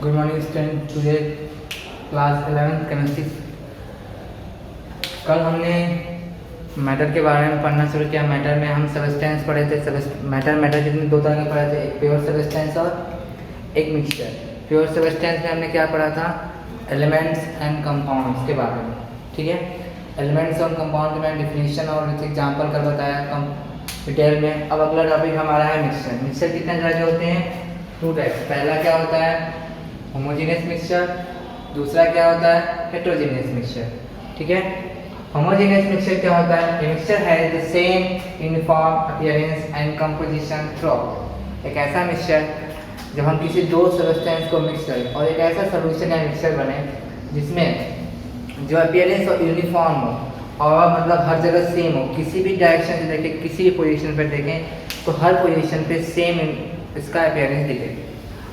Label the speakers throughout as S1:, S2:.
S1: Good morning student. Today class 11 chemistry. कल हमने matter के बारे में पढ़ना शुरू किया। मैटर में हम सब्सटेंस पढ़े थे। मैटर कितने दो तरह के पढ़े थे, एक प्योर सब्सटेंस और एक मिक्सचर। प्योर सब्सटेंस में हमने क्या पढ़ा था, एलिमेंट्स एंड कंपाउंड्स के बारे में। ठीक है, एलिमेंट्स और कंपाउंड के मैंने डिफिनीशन और एग्जाम्पल कर बताया कम डिटेल में। अब अगला टॉपिक हमारा है मिक्सचर। मिक्सचर कितने तरह के होते हैं, 2 टाइप्स। पहला क्या होता है होमोजेनियस मिक्सचर, दूसरा क्या होता है हेटेरोजेनियस मिक्सचर। ठीक है, होमोजेनियस मिक्सचर क्या होता है, a mixture has the same uniform appearance and composition throughout. एक ऐसा मिक्सचर जब हम किसी दो सब्सटेंस को मिक्स करें और एक ऐसा सोल्यूशन या मिक्सचर बने जिसमें जो अपीयरेंस और यूनिफॉर्म हो और मतलब हर जगह सेम हो, किसी भी डायरेक्शन से देखें, किसी भी पोजीशन पर देखें तो हर पोजीशन पे सेम इसका अपीयरेंस दिखे।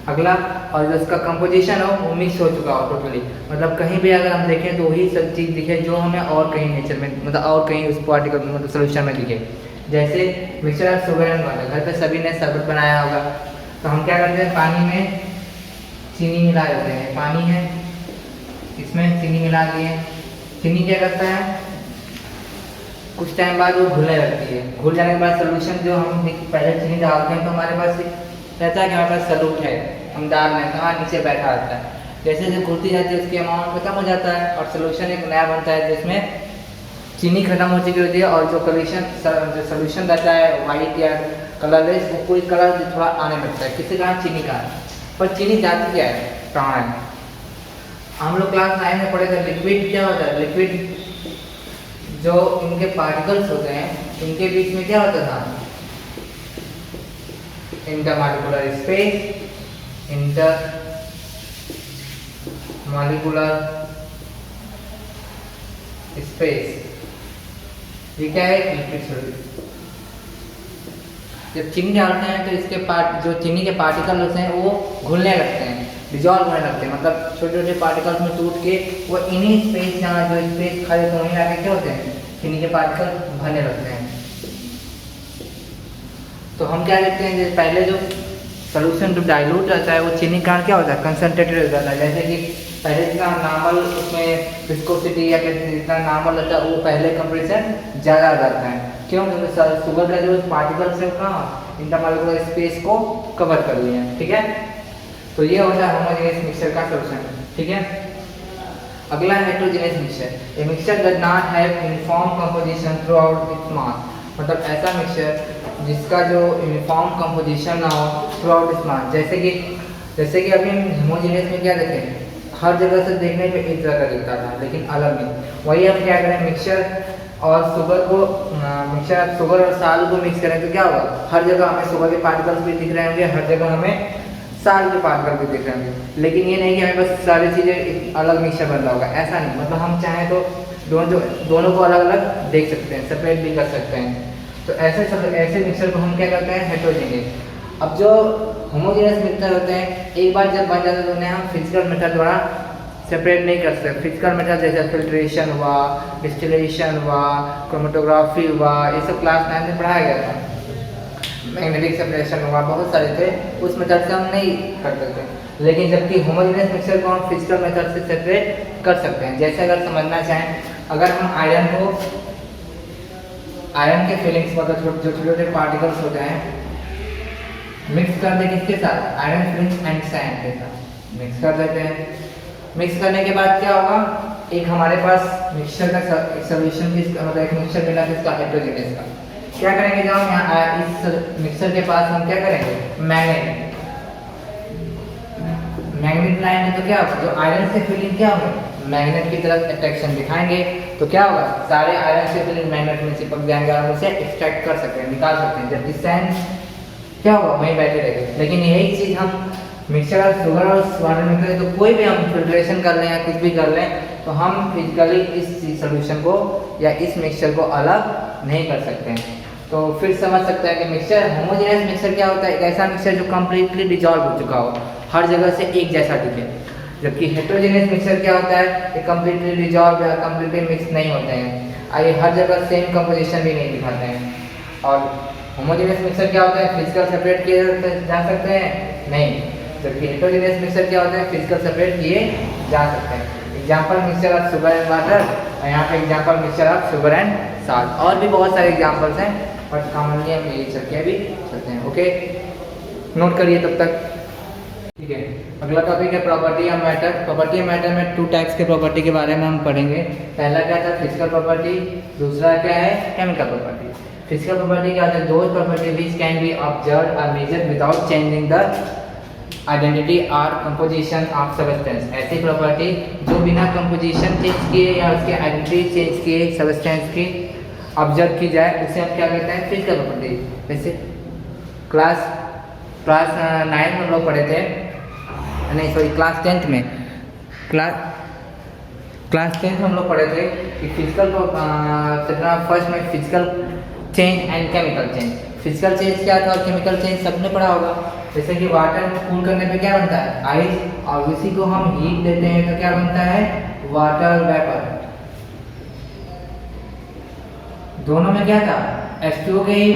S1: अगला, और जो इसका कंपोजिशन हो वो मिक्स हो चुका हो टोटली, मतलब कहीं भी अगर हम देखें तो वही सब चीज़ दिखे जो हमें और कहीं नेचर में मतलब और कहीं उस पार्टिकल मतलब सोल्यूशन में दिखे। जैसे mixture of sugar and water, घर पे सभी ने शरबत बनाया होगा तो हम क्या करते हैं, पानी में चीनी मिला देते हैं। पानी है, इसमें चीनी मिला दिए। चीनी क्या करता है, कुछ टाइम बाद वो घुलने लगती है। घुल जाने के बाद सोल्यूशन जो हम पहले चीनी डालते हैं तो हमारे पास रहता है कि हमारे पास सलूट है, हम डाल रहे हैं कहाँ नीचे बैठा रहता है। जैसे जैसे घुलती जाती है उसकी अमाउंट खत्म हो जाता है और सोल्यूशन एक नया बनता है जिसमें चीनी खत्म हो चुकी होती है और जो सोल्यूशन रहता है वाइट या कलरलेस, वो कोई कलर थोड़ा आने लगता है। किसी कारण चीनी का, पर चीनी जाती क्या है, कहाँ है। हम लोग क्लास 9 में पढ़े थे लिक्विड क्या होता है। लिक्विड जो इनके पार्टिकल्स होते हैं इनके बीच में क्या होता था, इंटरमॉलिक्यूलर स्पेस, इंटरमॉलिक्यूलर स्पेस, ये क्या है, लिक्विड सॉल्यूशन। जब चीनी डालते हैं तो इसके जो चीनी के पार्टिकल होते हैं वो घुलने लगते हैं, डिजॉल्व होने लगते हैं, मतलब छोटे छोटे पार्टिकल्स में टूट के वो इन्हीं स्पेस जहाँ जो स्पेस खाली तो वहीं आके क्या होते हैं, चीनी के पार्टिकल भरने लगते हैं। तो हम क्या कहते हैं, जैसे पहले जो सोल्यूशन जो डाइल्यूट रहता है वो चीनी का क्या होता है, कंसनट्रेटेड हो जाता है। जैसे कि पहले जितना नॉर्मल उसमें विस्कोसिटी या जितना नॉर्मल रहता है वो पहले कंपैरिजन ज़्यादा रहता है। क्यों, क्योंकि शुगर का जो पार्टिकल्स है कहाँ इंटरमॉलिक्यूलर स्पेस को कवर कर लिए हैं। ठीक है, तो ये होता है होमोजेनियस मिक्सचर का सोल्यूशन। ठीक है, अगला है heterogeneous mixture. A mixture does not have uniform composition through out its mass, मतलब ऐसा मिक्सचर जिसका जो यूनिफॉर्म कंपोजिशन ना हो थ्रू आउट इट्स मास। जैसे कि अभी हम होमोजेनियस में क्या देखें, हर जगह से देखने पे एक तरह का दिखता था लेकिन अलग नहीं। वही हम क्या करें, मिक्सचर और शुगर और साल को मिक्स करें तो क्या होगा, हर जगह हमें शुगर के पार्टिकल्स भी दिख रहे होंगे, हर जगह हमें साल के पार्टिकल भी दिख रहे होंगे। लेकिन ये नहीं कि हमें बस सारी चीज़ें अलग मिक्सचर बन रहा होगा, ऐसा नहीं। मतलब हम चाहें तो दोनों को अलग अलग देख सकते हैं, सेपरेट भी कर सकते हैं। तो ऐसे मिक्सचर को हम क्या करते हैं, हेटेरोजेनियस। अब जो होमोजेनियस मिक्सचर होते हैं एक बार जब बन जाते हैं तो उन्हें हम फिजिकल मेथड द्वारा सेपरेट नहीं कर सकते। फिजिकल मेथड जैसे फिल्ट्रेशन हुआ, डिस्टिलेशन हुआ, क्रोमेटोग्राफी हुआ, ये सब क्लास 9 में पढ़ाया गया था। मैग्नेटिक सेपरेशन हुआ, बहुत सारे थे, उस मेथड से हम नहीं कर सकते। लेकिन जबकि होमोजेनियस मिक्सचर को हम फिजिकल मेथड से सेपरेट कर सकते हैं। जैसे अगर समझना चाहें, अगर हम आयरन के फिलिंग्स मतलब जो छोटे छोटे पार्टिकल्स होते हैं मिक्स कर दें किसके साथ, आयरन फिलिंग्स एंड सैंड के साथ मिक्स कर देते हैं। मिक्स करने के बाद क्या होगा, एक हमारे पास मिक्सचर का सोल्यूशन मतलब एक मिक्सचर मिला किसका, हेटेरोजेनियस का। क्या करेंगे, जब हम यहाँ इस मिक्सचर के पास हम क्या करेंगे, मैग्नेट लाएंगे तो क्या होगा, जो आयरन से फिलिंग क्या होगा, मैग्नेट की तरफ अट्रैक्शन दिखाएंगे तो क्या होगा, सारे आयरन से फिलिंग मैग्नेट में चिपक जाएंगे और उसे एक्सट्रैक्ट कर सकते हैं, निकाल सकते हैं। जबकि सैंड क्या होगा, वहीं बैठे रहेंगे। लेकिन यही चीज़ हम मिक्सचर और शुगर और वाटर में करें तो कोई भी हम फिल्ट्रेशन कर लें या कुछ भी कर लें तो हम फिजिकली इस सोल्यूशन को या इस मिक्सचर को अलग नहीं कर सकते हैं। तो फिर समझ सकते हैं कि मिक्सचर होमोजेनियस मिक्सचर क्या होता है, एक ऐसा मिक्सचर जो कम्प्लीटली डिजॉल्व हो चुका हो, हर जगह से एक जैसा दिखे। जबकि हेटेरोजेनियस मिक्सचर क्या होता है, ये कम्प्लीटली डिजॉल्व या कम्प्लीटली मिक्स नहीं होते हैं, ये हर जगह सेम कंपोजिशन भी नहीं दिखाते हैं। और होमोजेनियस मिक्सचर क्या होता है, फिजिकल सेपरेट किए जा सकते हैं नहीं। जबकि हेट्रोजीनियस मिक्सचर क्या होता है, फिजिकल सेपरेट किए जा सकते हैं। Example mixture of sugar and water, और यहाँ पे example mixture of sugar and salt. और भी बहुत सारे एग्जाम्पल्स हैं, बट कॉमनली हम यही चलते अभी चलते हैं। ओके, नोट करिए तब तक। ठीक है, अगला टॉपिक है property of matter. Property of matter में 2 टाइप्स के प्रॉपर्टी के बारे में हम पढ़ेंगे। पहला क्या था, फिजिकल प्रॉपर्टी, दूसरा क्या है, केमिकल प्रॉपर्टी। फिजिकल प्रॉपर्टी क्या होता है, those property which can be observe और measure without changing the identity और कंपोजिशन ऑफ सब्सटेंस। ऐसी प्रॉपर्टी जो बिना कंपोजिशन चेंज किए या उसके आइडेंटिटी चेंज किए सब्सटेंस की ऑब्जर्व की जाए, उसे हम क्या कहते हैं, फिजिकल प्रॉपर्टी। जैसे क्लास 9 में हम लोग पढ़े थे, नहीं सॉरी क्लास 10th में, क्लास 10th हम लोग पढ़े थे कि फिजिकल फर्स्ट में physical change and chemical change. Physical change क्या था और केमिकल चेंज सबने पढ़ा होगा। जैसे कि वाटर में कूल करने पे क्या बनता है, आइस, और उसी को हम हीट देते हैं तो क्या बनता है, वाटर वेपर। दोनों में क्या था, H2O के ही,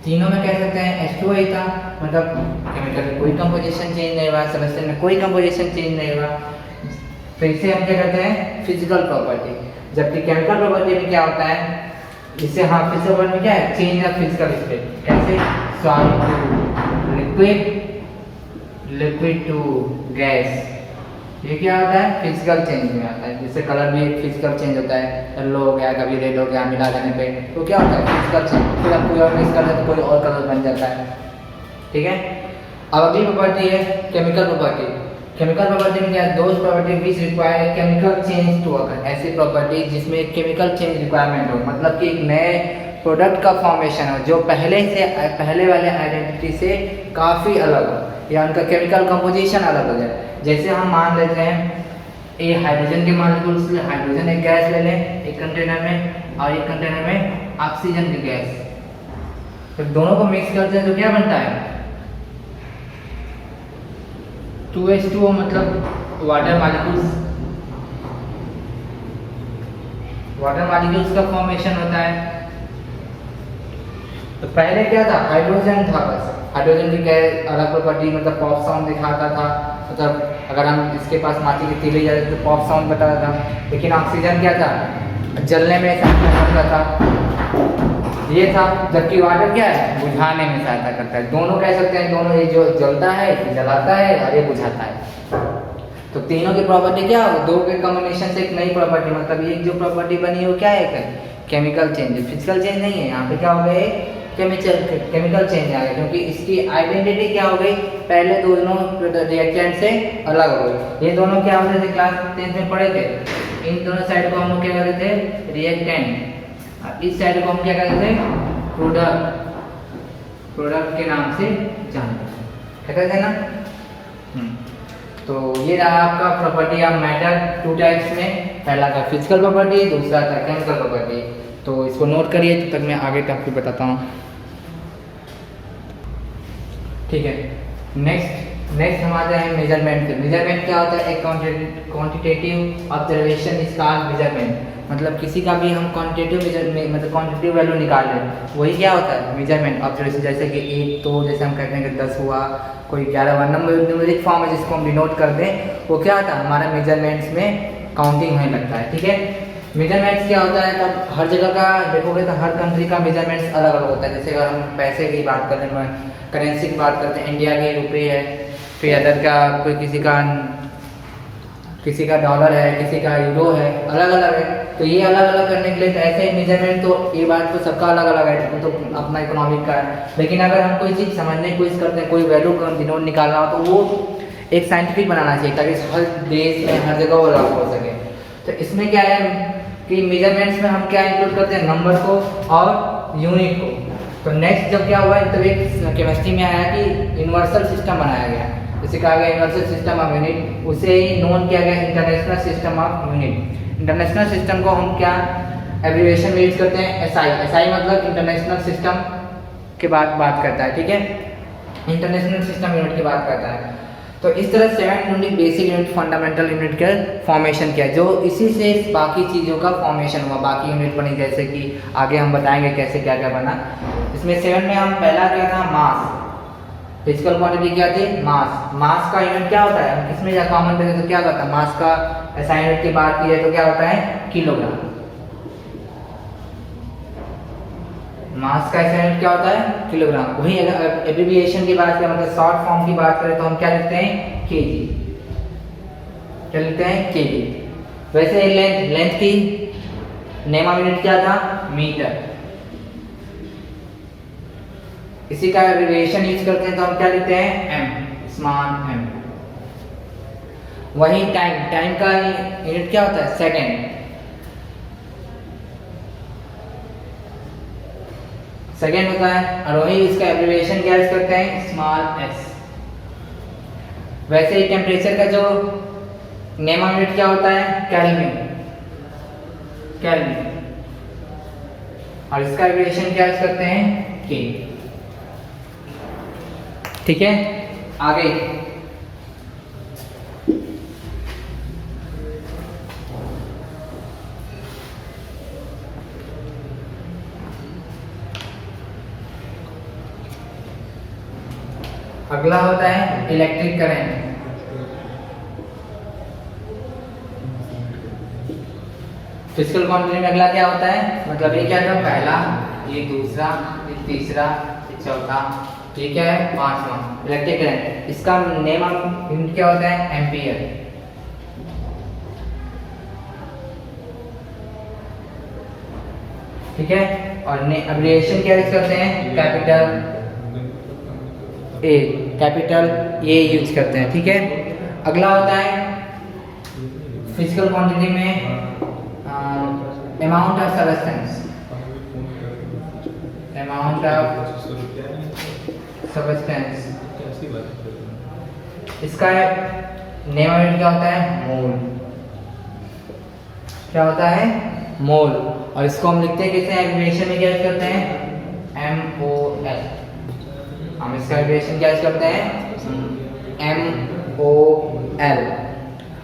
S1: तीनों में कह सकते हैं H2O ही था। मतलब केमिकल में कोई कंपोजिशन चेंज नहीं हुआ, सब्सटेंस में कोई कंपोजिशन चेंज नहीं हुआ, तो इसे हम क्या कहते हैं, फिजिकल प्रॉपर्टी। जबकि केमिकल प्रॉपर्टी में क्या होता है, इससे हाँ फिजिकल प्रॉपर्टी में क्या है, चेंज ऑफ फिजिकल स्टेट। कैसे, solid to liquid, liquid to gas, ये क्या होता है, फिजिकल चेंज में आता है। जैसे कलर भी फिजिकल चेंज होता है, येलो हो गया, कभी रेड हो गया, मिला देने पे तो क्या होता है, फिजिकल चेंज। फिर आप कोई और मिक्स कर दे तो कोई और कलर बन जाता है। ठीक है, अब अगली प्रॉपर्टी है केमिकल प्रॉपर्टी। केमिकल प्रॉपर्टी में क्या है, those property which require chemical change to occur. ऐसी प्रॉपर्टी जिसमें केमिकल चेंज रिक्वायरमेंट हो, मतलब कि एक नए प्रोडक्ट का फॉर्मेशन हो जो पहले वाले आइडेंटिटी से काफ़ी अलग हो, या उनका केमिकल कंपोजिशन अलग हो जाए। जैसे हम मान लेते हैं ए हाइड्रोजन के मॉलिक्यूल्स, हाइड्रोजन एक गैस ले लें एक कंटेनर में, और एक कंटेनर में ऑक्सीजन की गैस, तो दोनों को मिक्स करते हैं तो क्या बनता है, 2H2O, मतलब वाटर मॉलिक्यूल्स का फॉर्मेशन होता है। तो पहले क्या था, हाइड्रोजन था, बस हाइड्रोजन की गैस अलग प्रॉपर्टी, मतलब पॉप साउंड दिखाता था, मतलब अगर हम इसके पास माटी की तीली जाते तो पॉप साउंड बताता था। लेकिन ऑक्सीजन क्या था, जलने में सहायता करता था, ये था। जबकि वाटर क्या है, बुझाने में सहायता करता है। दोनों कह सकते हैं, दोनों, ये जो जलता है, जलाता है, और ये बुझाता है। तो तीनों की प्रॉपर्टी क्या हो, दो के कॉम्बिनेशन से एक नई प्रॉपर्टी, मतलब ये जो प्रॉपर्टी बनी है वो क्या है, केमिकल चेंज। फिजिकल चेंज नहीं है, यहाँ पे क्या हो गया, केमिकल चेंज आ गया, क्योंकि इसकी आइडेंटिटी क्या हो गई, पहले दोनों रिएक्टेंट से अलग हो गई। ये दोनों क्या होते थे, क्लास 10th में पढ़े थे, इन दोनों साइड को हम लोग क्या करते थे, रिएक्टेंट, और इस साइड को हम क्या करते थे, प्रोडक्ट के नाम से जानते थे, क्या कहते हैं ना। तो ये रहा आपका प्रॉपर्टी ऑफ मैटर 2 टाइप्स में, पहला था फिजिकल प्रॉपर्टी, दूसरा था केमिकल प्रॉपर्टी। तो इसको नोट करिए, तब तक मैं आगे टॉपिक बताता हूँ। ठीक है, नेक्स्ट हम आते हैं मेजरमेंट पे। मेजरमेंट क्या होता है, एक quantitative observation is called measurement. मतलब किसी का भी हम क्वांटिटेटिव मेजरमेंट, मतलब क्वांटिटेटिव वैल्यू निकाल लें, वही क्या होता है, मेजरमेंट ऑब्जर्वेशन। जैसे कि 1, तो जैसे हम कहते हैं कि 10 हुआ, कोई 11 हुआ, न्यूमेरिक फॉर्म है जिसको हम डिनोट कर दें, वो क्या होता है, हमारा मेजरमेंट्स में काउंटिंग होने लगता है। ठीक है, मेजरमेंट्स क्या होता है, तब हर जगह का देखोगे तो हर कंट्री का मेजरमेंट्स अलग अलग होता है। जैसे अगर हम पैसे की बात करें, करेंसी की बात करते हैं, इंडिया के रुपये है, फिर अदर का कोई किसी का डॉलर है, किसी का यूरो है, अलग अलग है। तो ये अलग अलग करने के लिए तो ऐसे ही मेजरमेंट, तो ये बात तो सबका अलग अलग है, तो अपना इकोनॉमिक का है। लेकिन अगर हम कोई चीज़ समझने की कोशिश करते हैं, कोई वैल्यू डिनोट निकालना हो, तो वो एक साइंटिफिक बनाना चाहिए, ताकि हर देश में हर जगह वो लागू हो सके। तो इसमें क्या है कि मेजरमेंट्स में हम क्या इंक्लूड करते हैं, नंबर को और यूनिट को। तो नेक्स्ट जब क्या हुआ, तब एक केमिस्ट्री में आया कि यूनिवर्सल सिस्टम बनाया गया, जिसे कहा गया यूनिवर्सल सिस्टम ऑफ यूनिट, उसे ही नोन किया गया international system of unit. International system को हम क्या एब्रिविएशन में यूज करते हैं, एसआई मतलब इंटरनेशनल सिस्टम के बात करता है। ठीक है, इंटरनेशनल सिस्टम यूनिट की बात करता है। तो इस तरह 7 unit, basic unit, fundamental unit का फॉर्मेशन किया, जो इसी से बाकी चीज़ों का फॉर्मेशन हुआ, बाकी यूनिट बनी, जैसे कि आगे हम बताएंगे कैसे क्या क्या बना। इसमें 7 में हम पहला क्या था, मास। फिजिकल क्वांटिटी क्या थी? मास। मास का यूनिट क्या होता है? हम इसमें या कॉमन रखे तो क्या होता है? मास का ऐसा यूनिट की बात की है तो क्या होता है? किलोग्राम। मास का ऐसा यूनिट क्या होता है? किलोग्राम। वही अगर एब्रिविएशन की बात करें, मतलब शॉर्ट फॉर्म की बात करें, तो हम क्या लिखते हैं? केजी। क्या लिखते हैं? केजी। वैसे लेंथ की नेम ऑफ यूनिट क्या था? मीटर। इसी का एब्रिविएशन यूज करते हैं तो हम क्या लिखते हैं? M, small M. वही टाइम का यूनिट क्या होता है? सेकंड। सेकंड होता है, और वही इसका एब्रिविएशन क्या यूज करते हैं? Small S. वैसे ही टेम्परेचर का जो नेम ऑफ यूनिट क्या होता है? केल्विन। केल्विन। और इसका एब्रिविएशन क्या यूज करते हैं? के। ठीक है, आगे अगला होता है इलेक्ट्रिक करंट। फिजिकल क्वांटिटी में अगला क्या होता है? मतलब ये क्या था? पहला, ये दूसरा, ये तीसरा, ये चौथा, ये क्या है? पांचवा। इलेक्ट्रिक करंट, इसका नेम ऑफ यूनिट क्या होता है? एम्पियर। ठीक है, और एब्रिविएशन क्या यूज करते हैं? Capital A, capital A use करते हैं। ठीक है, अगला होता है फिजिकल क्वांटिटी में amount of substance. Amount of substance, इसका नेम ऑफ यूनिट क्या होता है? मोल। क्या होता है? मोल। और इसको हम लिखते हैं कैसे? एब्रिविएशन में क्या यूज करते हैं? MOL। हम इसका एब्रिविएशन क्या यूज करते हैं? MOL।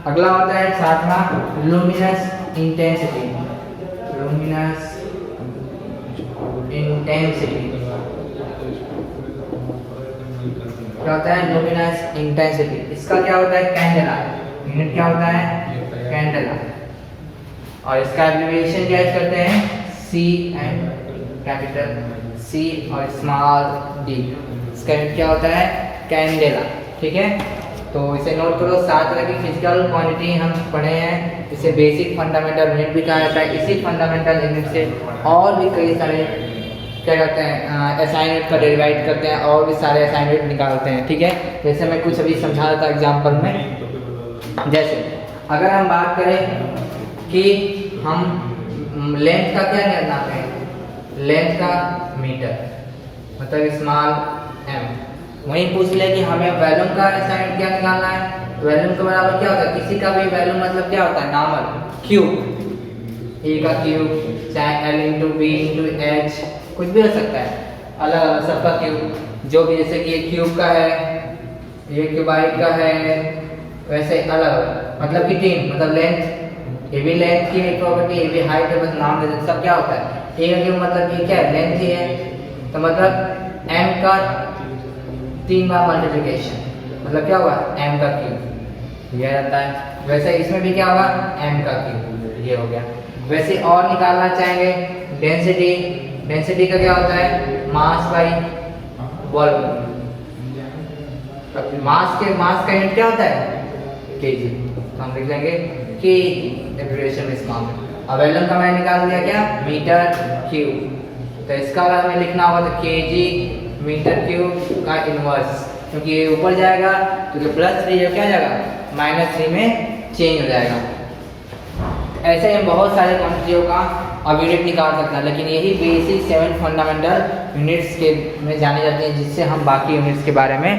S1: अगला होता है सातवां, लुमिनस इंटेंसिटी। लुमिनस इंटेंसिटी क्या होता है? Luminous intensity. इसका क्या होता है? कैंडेला। यूनिट क्या होता है? कैंडेला। और इसका एब्रिविएशन क्या यूज करते हैं? CM, कैपिटल C और स्मॉल d। इसका यूनिट क्या होता है? कैंडेला। ठीक है, तो इसे नोट करो। 7 तरह की फिजिकल क्वांटिटी हम पढ़े हैं। इसे बेसिक फंडामेंटल यूनिट भी कहा जाता है। इसी फंडामेंटल यूनिट से और भी कई सारे क्या करते हैं? एसआई यूनिट का डेरिवेट करते हैं और भी सारे एसआई यूनिट निकालते हैं। ठीक है, जैसे मैं कुछ अभी समझा रहा था एग्जाम्पल में। जैसे अगर हम बात करें कि हम लेंथ का क्या नापते हैं? लेंथ का मीटर, मतलब स्मॉल एम। वहीं पूछ ले कि हमें वॉल्यूम का ऐसा यूनिट क्या निकालना है? वॉल्यूम के बराबर क्या होता है? किसी का भी वॉल्यूम मतलब क्या होता है? Normal cube. ए का क्यूब, चाहे L into B into H, कुछ भी हो सकता है, अलग अलग सबका क्यूब। जो भी, जैसे कि ये क्यूब का है, ये क्यूबाइड का है, वैसे अलग अलग। मतलब कि 3, मतलब लेंथ, ये भी लेंथ की एक प्रॉपर्टी, ये भी हाइट है, बस नाम दे देते। सब क्या होता है? ए का क्यूब मतलब ये क्या है? लेंथ ही है, तो मतलब m का 3 बार मल्टीप्लिकेशन, मतलब क्या हुआ? m का क्यूब, ये रहता है। वैसे इसमें भी क्या होगा? m का क्यूब, ये हो गया। वैसे और निकालना चाहेंगे डेंसिटी। डेंसिटी का क्या होता है? Mass by volume. मास का यूनिट क्या होता है? केजी। तो हम लिख लेंगे केजी एब्रिविएशन इस मामले में। अब वॉल्यूम का मैंने निकाल दिया क्या? Metre cube. तो इसका अगर हमें लिखना होगा तो केजी मीटर क्यूब का इनवर्स, क्योंकि ये ऊपर जाएगा तो +3 जो क्या जाएगा? -3 में चेंज हो जाएगा। ऐसे हम बहुत सारे क्वांटिटियों का अब यूनिट निकाल सकते हैं, लेकिन यही बेसिक 7 फंडामेंटल यूनिट्स के में जाने जाते हैं, जिससे हम बाकी यूनिट्स के बारे में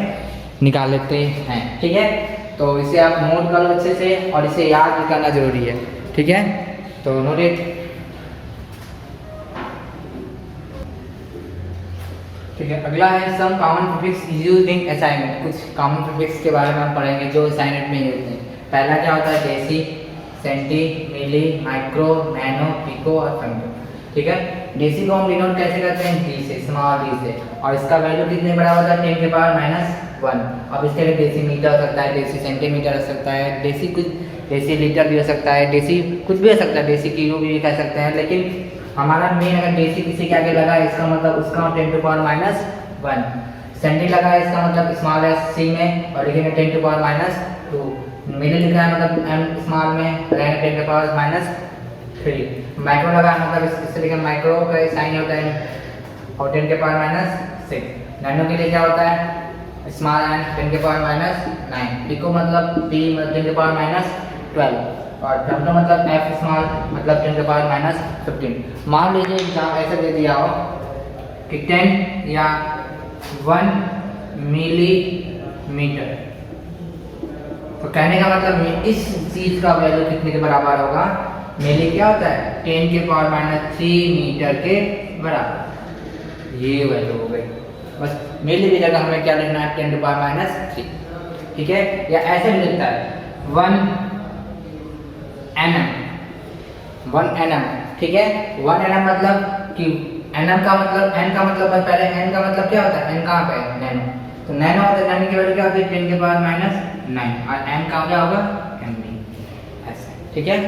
S1: निकाल लेते हैं। ठीक है, तो इसे आप नोट कर लो अच्छे से, और इसे याद भी करना जरूरी है। ठीक है, तो नोट इट। ठीक है, अगला है some common prefix used in assignment. कुछ कॉमन प्रीफिक्स के बारे में हम पढ़ेंगे जो असाइनमेंट में यूज होते हैं। पहला क्या होता है? डेसी, सेंटी, मिली, माइक्रो, नैनो, पिको और फेम्टो। ठीक है। DC को हम डिनोट कैसे करते हैं, D से, स्मॉल d से, और इसका वैल्यू कितने बड़ा होता है 10 के पावर -1। अब इसके लिए डेसीमीटर हो सकता है, डेसी सेंटीमीटर हो सकता है, डेसी लीटर भी हो सकता है, डेसी कुछ भी हो सकता है, डेसी किलो भी कह सकते हैं। लेकिन हमारा मेन अगर डेसी किसी के आगे लगा है इसका मतलब उसका 10 के पावर -1, सेंटी लगा है इसका मतलब स्मॉल एस सी में और लिखेंगे 10 के पावर -2, मिली लिखा है मतलब m स्मॉल में लगाएंगे 10 के पावर -3, माइक्रो लगा है मतलब इससे लिखेंगे माइक्रो का साइन होता है और 10 के पावर -6, नैनो के लिए क्या होता है स्मॉल एन 10 के पावर -9, पिको मतलब p मतलब 10 के पावर -12 और फेमटो मतलब f स्मॉल मतलब 10 के पावर -15। मान लीजिए एग्जाम ऐसा दे दिया हो कि 10 या 1 मिलीमीटर, तो कहने का मतलब इस चीज का वैल्यू कितने के बराबर होगा, मिली क्या होता है 10 के पावर -3 मीटर के बराबर, ये वैल्यू हो गई। बस मिलीमीटर का हमें क्या लिखना है 10 के पावर -3, ठीक है। या ऐसे भी लिखता है 1 nm, ठीक है। 1 nm मतलब कि nm का मतलब n का मतलब पहले n का मतलब क्या होता है, n कहाँ पे है नैनो, तो नैनो होता है, नैनो की वैल्यू क्या होती है 10 के पावर -9 और m का क्या होगा mb, ऐसे, ठीक है।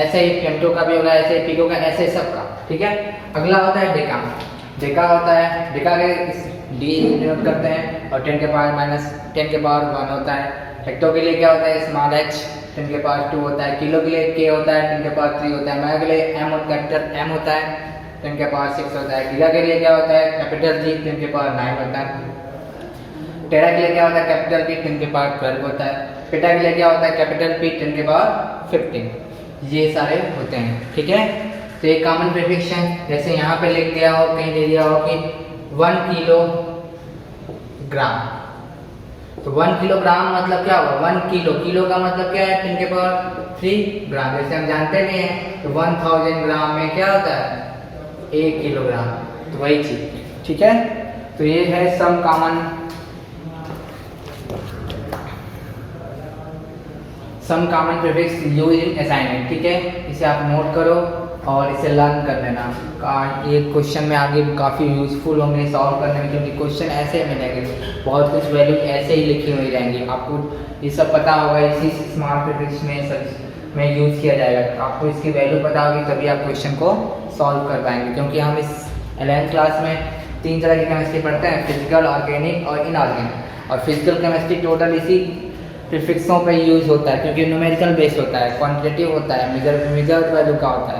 S1: ऐसे ही फेमटो का भी होगा, ऐसे ही पिको का, ऐसे सब का, ठीक है। अगला होता है डेका, डेका होता है, डेका के d डिनोट करते हैं और 10 के पावर 1 होता है। हेक्टो के लिए क्या होता है स्मॉल h 10 के पावर 2 होता है, किलो के लिए k होता है 10 के पावर 3 होता है, मेगा के लिए m कैपिटल m होता है 10 के पावर 6 होता है, गीगा के लिए क्या होता है कैपिटल G 10 के पावर 9 होता है, टेरा के लिए क्या होता है कैपिटल P 10 के पावर 12 होता है, पेटा के लिए क्या होता है कैपिटल P 10 के पावर 15, ये सारे होते हैं, ठीक है। तो ये कॉमन प्रीफिक्स है, जैसे यहाँ पे लिख दिया हो, कहीं दे दिया हो कि 1 किलोग्राम, तो 1 किलोग्राम मतलब क्या होगा 1 किलो, किलो का मतलब क्या है 10 के पावर 3 ग्राम, जैसे हम जानते भी हैं तो 1000 ग्राम में क्या होता है 1 किलोग्राम, तो वही चीज, ठीक है। तो ये है some common prefix use in assignment, ठीक है। इसे आप नोट करो और इसे लर्न कर लेना, ये क्वेश्चन में आगे काफ़ी यूजफुल होंगे सॉल्व करने में, क्योंकि क्वेश्चन ऐसे मिलेंगे, बहुत कुछ वैल्यू ऐसे ही लिखी हुई रहेंगी, आपको ये सब पता होगा, इसी स्मार्ट प्रीफिक्स में यूज़ किया जाएगा, आपको इसकी वैल्यू पता होगी तभी आप क्वेश्चन को सॉल्व कर पाएंगे। क्योंकि हम इस 11th क्लास में 3 तरह की केमिस्ट्री पढ़ते हैं, फिजिकल, ऑर्गेनिक और इनऑर्गेनिक, और फिजिकल केमिस्ट्री टोटल इसी प्रीफिक्सों पे यूज़ होता है, क्योंकि न्यूमेरिकल बेस्ड होता है, क्वांटिटेटिव होता है, मेजर वैल्यू का होता है।